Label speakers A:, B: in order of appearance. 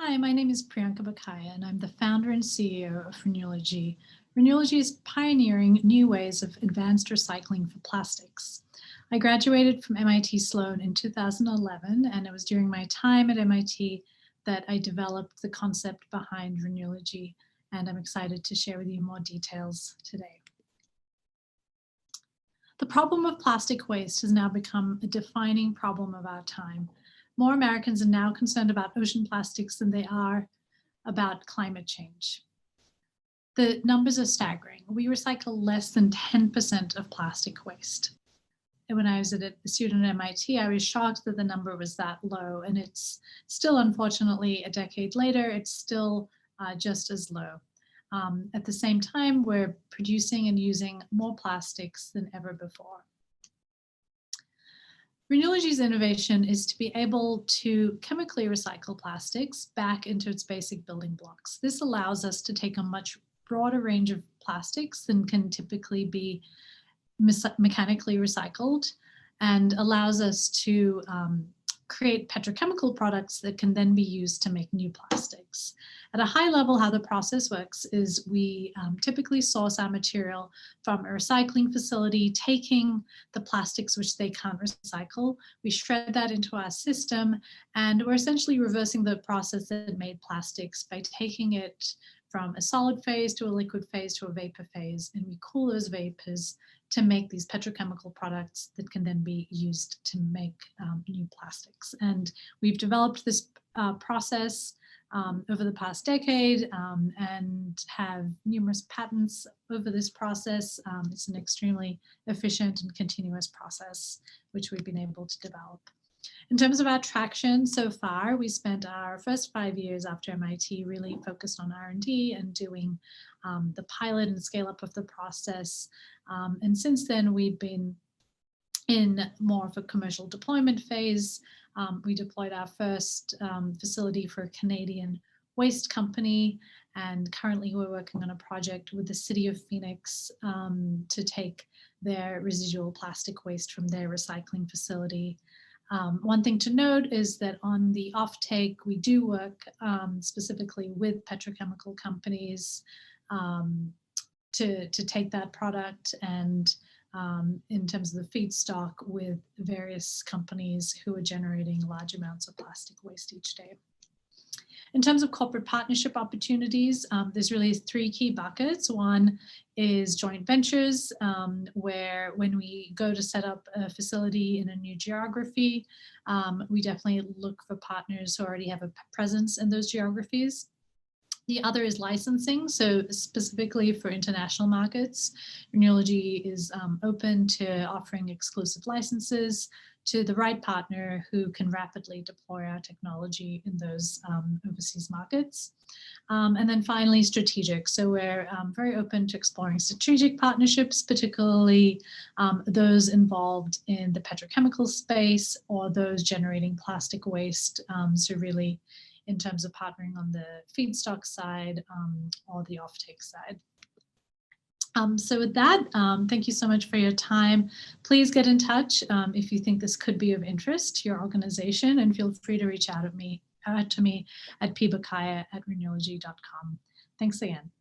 A: Hi, my name is Priyanka Bakaya, and I'm the founder and CEO of Renewlogy. Renewlogy is pioneering new ways of advanced recycling for plastics. I graduated from MIT Sloan in 2011, and it was during my time at MIT that I developed the concept behind Renewlogy, and I'm excited to share with you more details today. The problem of plastic waste has now become a defining problem of our time. More Americans are now concerned about ocean plastics than they are about climate change. The numbers are staggering. We recycle less than 10% of plastic waste. And when I was a student at MIT, I was shocked that the number was that low. And it's still, unfortunately, a decade later, it's still just as low. At the same time, we're producing and using more plastics than ever before. Renewlogy's innovation is to be able to chemically recycle plastics back into its basic building blocks. This allows us to take a much broader range of plastics than can typically be mechanically recycled, and allows us to create petrochemical products that can then be used to make new plastics. At a high level, how the process works is we typically source our material from a recycling facility, taking the plastics which they can't recycle. We shred that into our system, and we're essentially reversing the process that made plastics by taking it from a solid phase to a liquid phase to a vapor phase, and we cool those vapors to make these petrochemical products that can then be used to make new plastics. And we've developed this process over the past decade and have numerous patents over this process. It's an extremely efficient and continuous process which we've been able to develop. In terms of our traction so far, we spent our first 5 years after MIT really focused on R&D and doing the pilot and scale up of the process. And since then, we've been in more of a commercial deployment phase. We deployed our first facility for a Canadian waste company, and currently we're working on a project with the city of Phoenix to take their residual plastic waste from their recycling facility. One thing to note is that on the offtake, we do work specifically with petrochemical companies to take that product, and in terms of the feedstock, with various companies who are generating large amounts of plastic waste each day. In terms of corporate partnership opportunities, there's really 3 key buckets. One is joint ventures, where when we go to set up a facility in a new geography, we definitely look for partners who already have a presence in those geographies. The other is licensing. So specifically for international markets, Renewlogy is open to offering exclusive licenses to the right partner who can rapidly deploy our technology in those overseas markets. And then finally, strategic. So we're very open to exploring strategic partnerships, particularly those involved in the petrochemical space or those generating plastic waste. So really, in terms of partnering on the feedstock side or the offtake side. So with that, thank you so much for your time. Please get in touch if you think this could be of interest to your organization, and feel free to reach out to me at pbakaya@renewlogy.com. Thanks again.